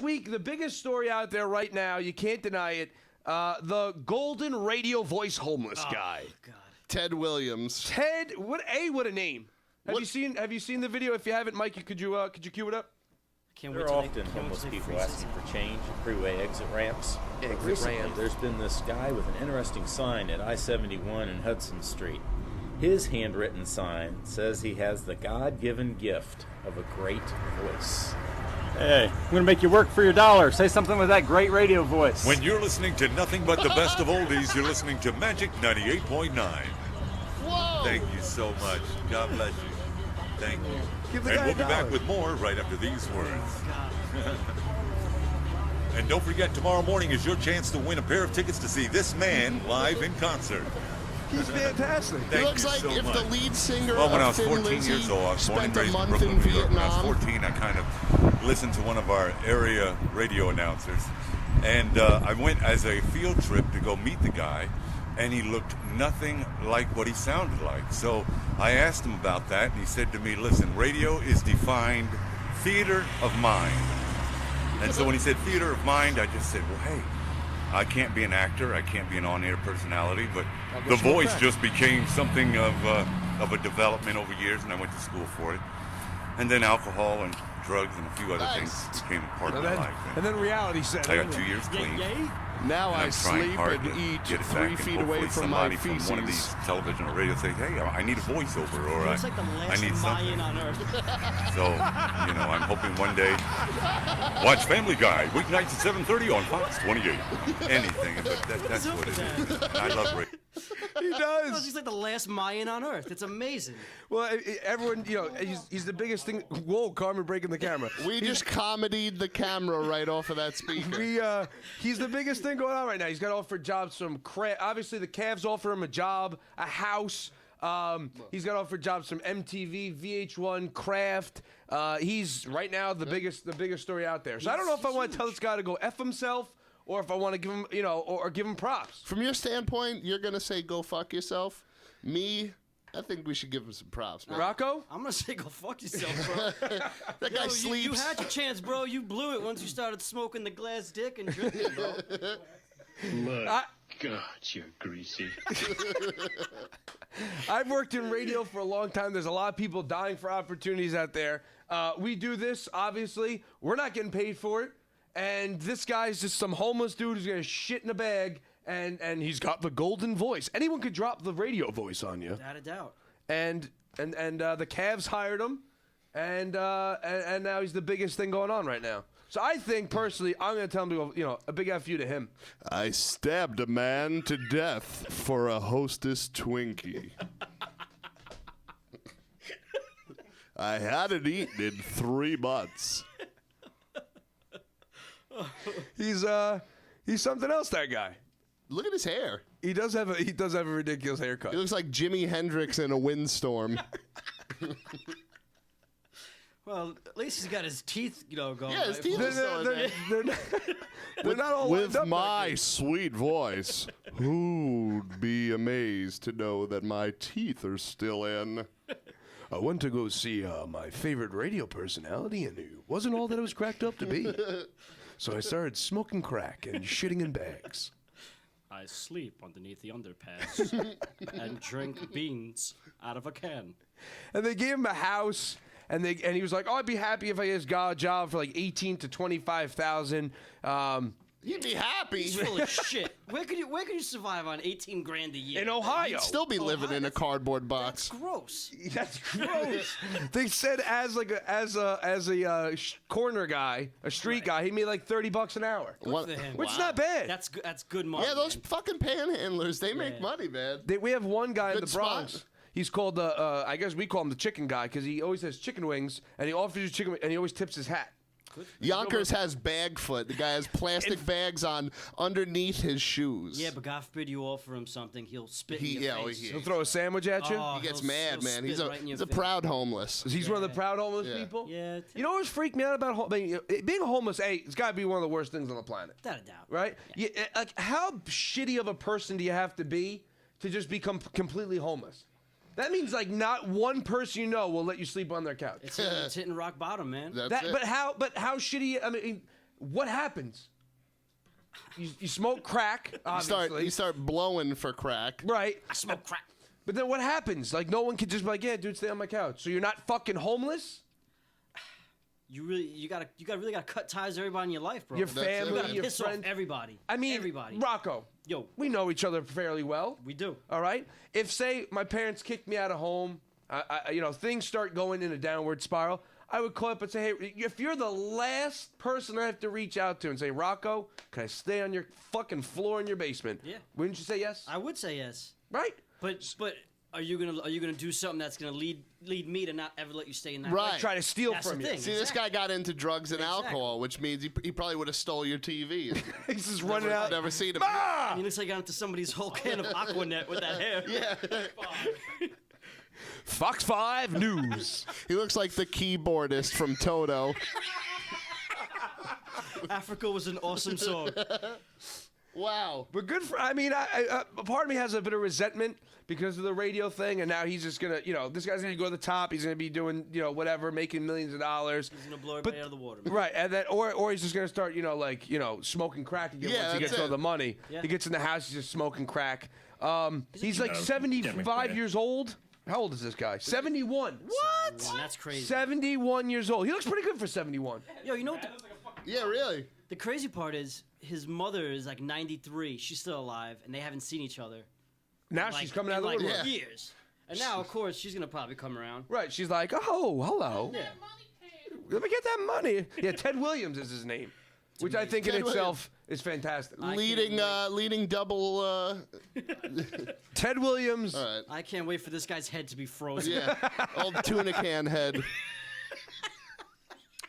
week, the biggest story out there right now, you can't deny it, the golden radio voice homeless guy. God. Ted Williams. Ted, what a name. Have you seen the video? If you haven't, Mike, could you cue it up? There are often homeless people asking for change at freeway exit ramps. Recently, there's been this guy with an interesting sign at I-71 and Hudson Street. His handwritten sign says he has the God-given gift of a great voice. Hey, I'm going to make you work for your dollar. Say something with that great radio voice. When you're listening to nothing but the best of oldies, you're listening to Magic 98.9. Whoa! Thank you so much. God bless you. Thank you. Give the And guy we'll be $1. back with more right after these words. And don't forget, tomorrow morning is your chance to win a pair of tickets to see this man live in concert. He's fantastic. He Thank looks you like so if much. the lead singer Well, when I of was Thin 14 Lizzy years old, I was born and spent a raised in month Brooklyn, in New York. When I was Vietnam. 14, I kind of listened to one of our area radio announcers. And I went as a field trip to go meet the guy, and he looked nothing like what he sounded like. So I asked him about that, and he said to me, listen, radio is defined theater of mind. And so when he said theater of mind, I just said, well, hey, I can't be an actor, I can't be an on-air personality, but the voice just became something of a development over years, and I went to school for it. And then alcohol and drugs and a few other things became a part of my life. And then reality set. I got 2 years clean. Now And I I'm trying sleep hard and to eat get it 3 back, feet and away hopefully from my somebody from feces. one of these television or radio say, hey, I need a voiceover, or It's like the I last need something. Mayan on Earth. So, I'm hoping one day, watch Family Guy, weeknights at 7:30 on Fox 28. Anything, but that's what it is. I love radio. He does. He's like the last Mayan on Earth. It's amazing. Well, everyone, he's the biggest thing. Whoa, Carmen breaking the camera. We just comedied the camera right off of that speaker. He's the biggest thing going on right now. He's got offered jobs from obviously the Cavs offer him a job, a house. He's got offered jobs from MTV, VH1, Kraft. He's right now the biggest story out there. So I don't know if I want to tell this guy to go F himself, or if I want to give him, or give him props. From your standpoint, you're going to say go fuck yourself. Me, I think we should give him some props, man. Rocco? I'm going to say go fuck yourself, bro. That guy sleeps. You had your chance, bro. You blew it once you started smoking the glass dick and drinking, bro. My God, you're greasy. I've worked in radio for a long time. There's a lot of people dying for opportunities out there. We do this, obviously. We're not getting paid for it. And this guy's just some homeless dude who's going to shit in a bag, and he's got the golden voice. Anyone could drop the radio voice on you. Without a doubt. And the Cavs hired him, and now he's the biggest thing going on right now. So I think, personally, I'm going to tell him to go, a big F you to him. I stabbed a man to death for a Hostess Twinkie. I hadn't eaten in 3 months. He's something else, that guy. Look at his hair. He does have a ridiculous haircut. He looks like Jimi Hendrix in a windstorm. Well, at least he's got his teeth, going. Yeah, his teeth are still in there. They're not all lined With up my like this. sweet voice, who'd be amazed to know that my teeth are still in? I went to go see my favorite radio personality, and it wasn't all that it was cracked up to be. So I started smoking crack and shitting in bags. I sleep underneath the underpass and drink beans out of a can. And they gave him a house, and he was like, "Oh, I'd be happy if I just got a job for like 18 to 25,000." You'd be happy. He's full of shit. Where could you survive on 18 grand a year? In Ohio. You'd still be living in a cardboard box. That's gross. That's gross. They said as a corner guy, a street guy, he made like $30 an hour. Good for him. Which is not bad. That's good money. Yeah, those man. fucking panhandlers, they make money, man. We have one guy in Good the Bronx. spot. He's called I guess we call him the chicken guy because he always has chicken wings and he offers you chicken and he always tips his hat. Yonkers has bag foot. The guy has plastic bags on underneath his shoes. Yeah, but God forbid you offer him something, he'll spit in your face. He'll throw a sandwich at you. Oh, He gets he'll mad, man. spit He's right in your a face. proud homeless. He's one of the proud homeless people. Yeah. You know what's freaked me out about being a homeless? It's got to be one of the worst things on the planet. Without a doubt. Right? Yeah. Like, how shitty of a person do you have to be to just become completely homeless? That means like not one person you know will let you sleep on their couch. It's hitting rock bottom, man. That's it. But how shitty? I mean, what happens? You smoke crack, obviously. You start blowing for crack. Right. I smoke crack. But then what happens? Like, no one can just be like, yeah, dude, stay on my couch. So you're not fucking homeless? You really gotta cut ties with everybody in your life, bro. Your That's it, family, man. You gotta your piss friends. off everybody. I mean, everybody. Rocco, Yo, we know each other fairly well. we do. All right? If, say, my parents kicked me out of home, things start going in a downward spiral, I would call up and say, hey, if you're the last person I have to reach out to and say, Rocco, can I stay on your fucking floor in your basement? Yeah. Wouldn't you say yes? I would say yes. Right? But are you gonna do something that's gonna lead me to not ever let you stay in that? Right. place? Try to steal That's from the you. thing. See, this guy got into drugs and Exactly. alcohol, which means he probably would have stole your TV. He's just running out. Never seen him. Ah! He looks like he got into somebody's whole can of Aquanet with that hair. Yeah. Fox 5 News. He looks like the keyboardist from Toto. Africa was an awesome song. Wow. But good for, I mean, part of me has a bit of resentment because of the radio thing, and now he's just going to, this guy's going to go to the top. He's going to be doing, whatever, making millions of dollars. He's gonna blow everybody out of the water. Man. Right, and then, or he's just going to start, smoking crack again Yeah, once he that's gets all it. the money. Yeah. He gets in the house, he's just smoking crack. He's like No, 75 Democrat. years old. How old is this guy? 71. What? That's crazy. 71 years old. He looks pretty good for 71. Yo, you know what? Yeah, really. The crazy part is his mother is like 93. She's still alive, and they haven't seen each other. Now Like, she's coming out in of the like woodwork. years. And now, of course, she's gonna probably come around. Right, she's like, oh, hello. Yeah. Let me get that money. Yeah, Ted Williams is his name, which I think in Ted itself is fantastic. Leading double. Ted Williams. All right. I can't wait for this guy's head to be frozen. Yeah. Old tuna can head.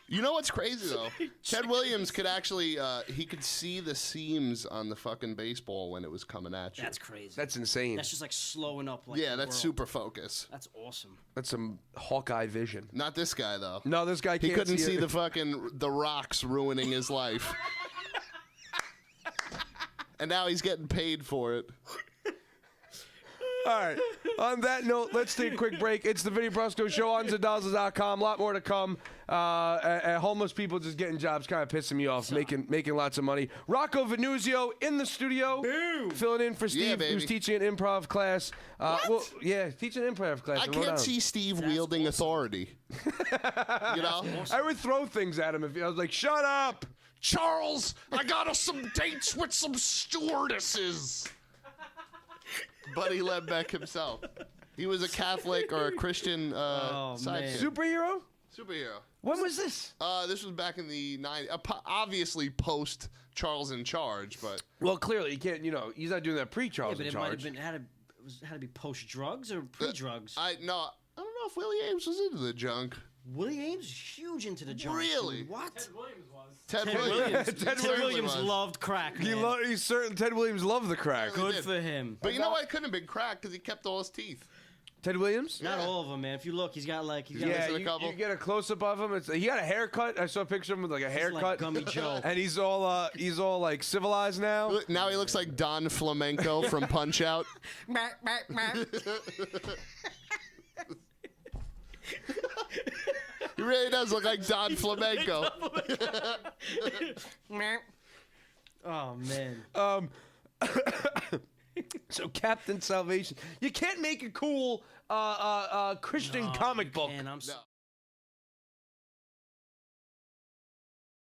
You know what's crazy though? Ted Williams could actually he could see the seams on the fucking baseball when it was coming at you. That's crazy. That's insane. That's just like slowing up. Like yeah, the that's world. super focus. That's awesome. That's some Hawkeye vision. Not this guy though. No, this guy He can't couldn't see it. the rocks ruining his life. And now he's getting paid for it. All right. On that note, let's take a quick break. It's the Vinny Brusco Show on Zadazza.com. A lot more to come. And homeless people just getting jobs kind of pissing me off, making lots of money. Rocco Venuzio in the studio, filling in for Steve, baby. who's teaching an improv class. Well, yeah, teaching an improv class. I in Rhode can't Island. see Steve wielding authority. You know? I would throw things at him if I was like, "Shut up." Charles, I got us some dates with some stewardesses. Buddy Lembeck himself. He was a Catholic or a Christian man. Superhero? superhero. When was this? This was back in the 90s. Obviously post Charles in Charge, but Well, clearly he can't. He's not doing that Yeah, pre-Charles but in it might have charge. been had to be post drugs or pre drugs. I don't know if Willie Aames was into the junk. Willie Aames is huge into the junk. Really? dude. What? Ted Ted Williams. Williams. Ted Ted Williams Williams was. loved crack. Man. He's certain Ted Williams loved the crack. Really Good did. for him. But you know what? It couldn't have been crack because he kept all his teeth. Ted Williams? Not all of them, man. If you look, he's got like Yeah, missing a you couple? get a close up of him. He got a haircut. I saw a picture of him with like a haircut. like Gummy Joe. And he's all like civilized now. Look, now he looks like Don Flamenco from Punch Out. He really does look like Don Flamenco. Oh man. So Captain Salvation. You can't make a cool Christian comic book. And I'm. No.